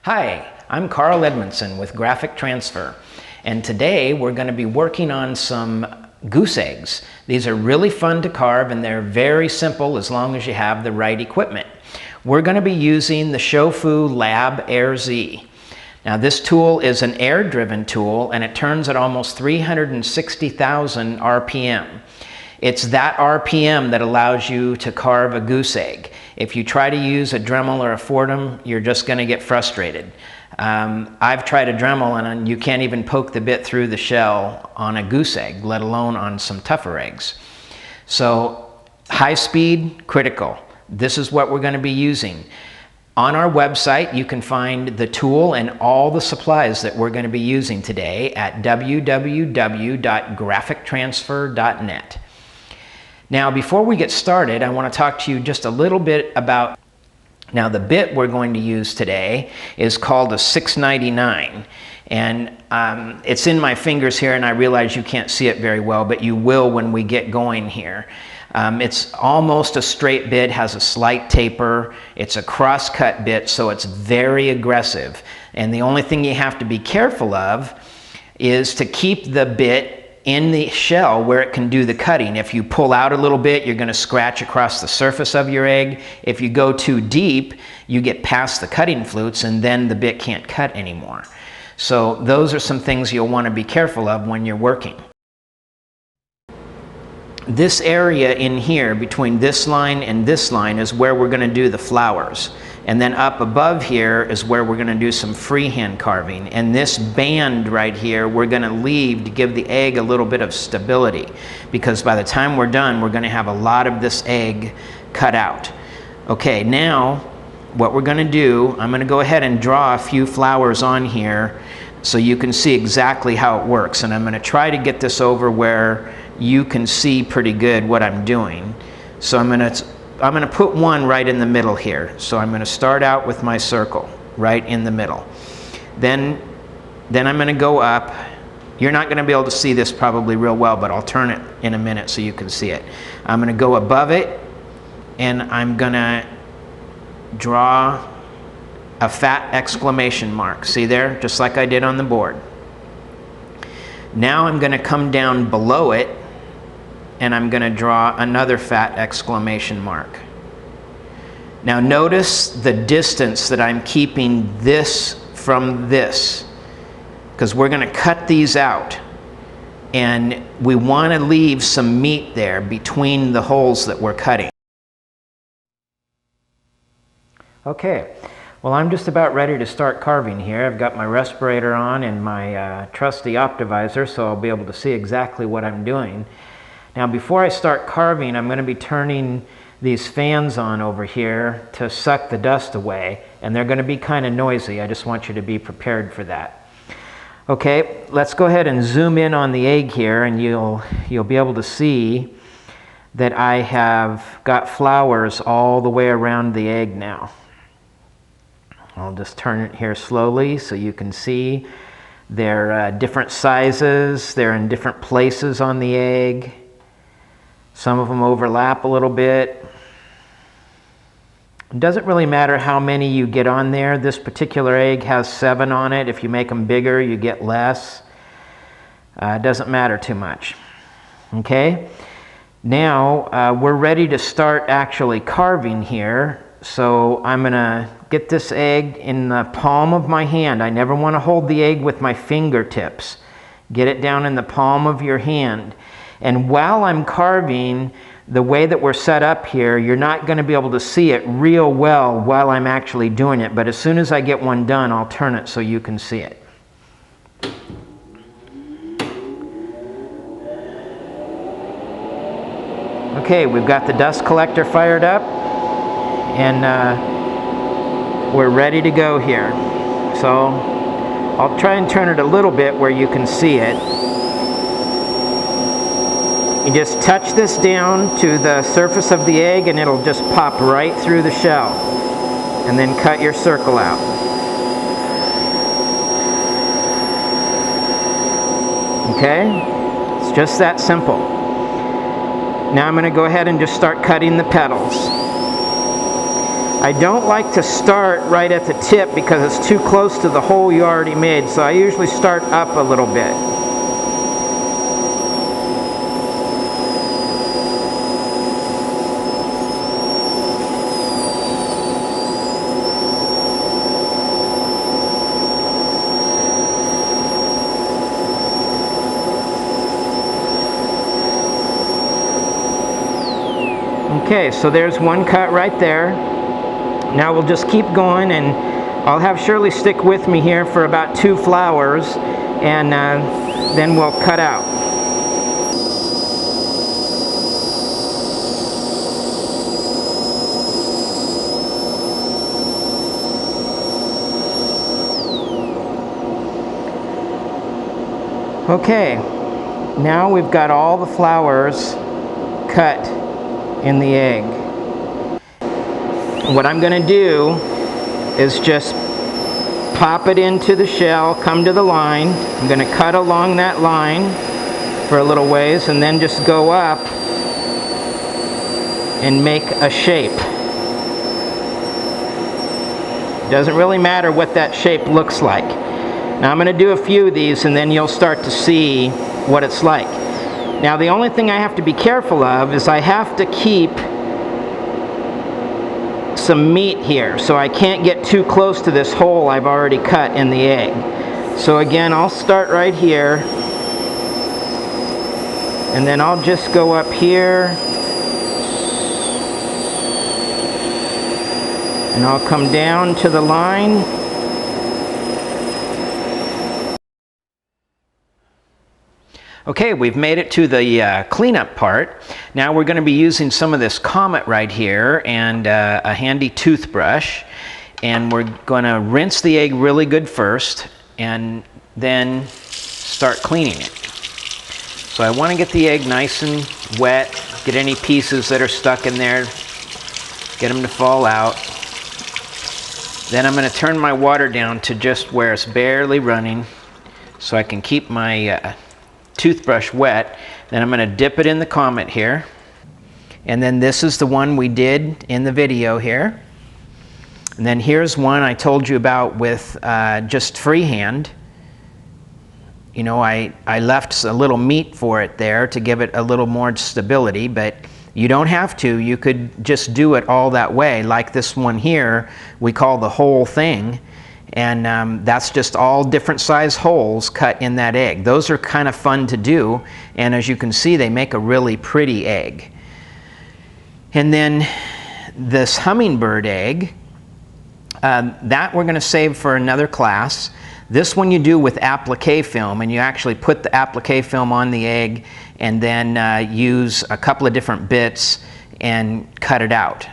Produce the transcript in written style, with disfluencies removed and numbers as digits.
Hi, I'm Carl Edmondson with Graphic Transfer, and today we're going to be working on some goose eggs. These are really fun to carve and they're very simple as long as you have the right equipment. We're going to be using the Shofu Lab Air Z. Now this tool is an air-driven tool and it turns at almost 360,000 RPM. It's that RPM that allows you to carve a goose egg. If you try to use a Dremel or a Fordham, you're just going to get frustrated. I've tried a Dremel and you can't even poke the bit through the shell on a goose egg, let alone on some tougher eggs. So high speed, critical. This is what we're going to be using. On our website, you can find the tool and all the supplies that we're going to be using today at www.graphictransfer.net. Now, before we get started, I want to talk to you just a little bit about, now the bit we're going to use today is called a 699. And it's in my fingers here and I realize you can't see it very well, but you will when we get going here. It's almost a straight bit, has a slight taper. It's a cross-cut bit, so it's very aggressive. And the only thing you have to be careful of is to keep the bit in the shell where it can do the cutting. If you pull out a little bit, you're going to scratch across the surface of your egg. If you go too deep, you get past the cutting flutes and then the bit can't cut anymore. So those are some things you'll want to be careful of when you're working. This area in here between this line and this line is where we're going to do the flowers. And then up above here is where we're going to do some freehand carving. And this band right here we're going to leave to give the egg a little bit of stability, because by the time we're done we're going to have a lot of this egg cut out. Okay, now what we're going to do, I'm going to go ahead and draw a few flowers on here so you can see exactly how it works. And I'm going to try to get this over where you can see pretty good what I'm doing. So I'm going to put one right in the middle here. So I'm going to start out with my circle right in the middle. Then I'm going to go up. You're not going to be able to see this probably real well, but I'll turn it in a minute so you can see it. I'm going to go above it and I'm going to draw a fat exclamation mark. See there? Just like I did on the board. Now I'm going to come down below it and I'm going to draw another fat exclamation mark. Now notice the distance that I'm keeping this from this, because we're going to cut these out and we want to leave some meat there between the holes that we're cutting. Okay, well I'm just about ready to start carving here. I've got my respirator on and my trusty Optivisor, so I'll be able to see exactly what I'm doing. Now before I start carving, I'm going to be turning these fans on over here to suck the dust away, and they're going to be kind of noisy. I just want you to be prepared for that. Okay, let's go ahead and zoom in on the egg here, and you'll be able to see that I have got flowers all the way around the egg now. I'll just turn it here slowly so you can see they're different sizes, they're in different places on the egg. Some of them overlap a little bit. It doesn't really matter how many you get on there. This particular egg has 7 on it. If you make them bigger, you get less. It doesn't matter too much. Okay? Now, we're ready to start actually carving here. So I'm going to get this egg in the palm of my hand. I never want to hold the egg with my fingertips. Get it down in the palm of your hand. And while I'm carving, the way that we're set up here, you're not going to be able to see it real well while I'm actually doing it. But as soon as I get one done, I'll turn it so you can see it. Okay, we've got the dust collector fired up. And we're ready to go here. So I'll try and turn it a little bit where you can see it. You just touch this down to the surface of the egg and it'll just pop right through the shell. And then cut your circle out. Okay? It's just that simple. Now I'm going to go ahead and just start cutting the petals. I don't like to start right at the tip because it's too close to the hole you already made, so I usually start up a little bit. Okay, so there's one cut right there. Now we'll just keep going, and I'll have Shirley stick with me here for about 2 flowers, and then we'll cut out. Okay, now we've got all the flowers cut in the egg. What I'm going to do is just pop it into the shell, come to the line. I'm going to cut along that line for a little ways and then just go up and make a shape. Doesn't really matter what that shape looks like. Now I'm going to do a few of these and then you'll start to see what it's like. Now the only thing I have to be careful of is I have to keep some meat here, so I can't get too close to this hole I've already cut in the egg. So again, I'll start right here, and then I'll just go up here, and I'll come down to the line. Okay, we've made it to the cleanup part. Now we're going to be using some of this Comet right here and a handy toothbrush, and we're going to rinse the egg really good first and then start cleaning it. So I want to get the egg nice and wet, get any pieces that are stuck in there, get them to fall out. Then I'm going to turn my water down to just where it's barely running so I can keep my toothbrush wet. Then I'm going to dip it in the Comet here, and then this is the one we did in the video here, and then here's one I told you about with just freehand. You know, I left a little meat for it there to give it a little more stability, but you don't have to. You could just do it all that way, like this one here we call the whole thing. And that's just all different size holes cut in that egg. Those are kind of fun to do, and as you can see, they make a really pretty egg. And then this hummingbird egg, that we're going to save for another class. This one you do with applique film, and you actually put the applique film on the egg and then use a couple of different bits and cut it out.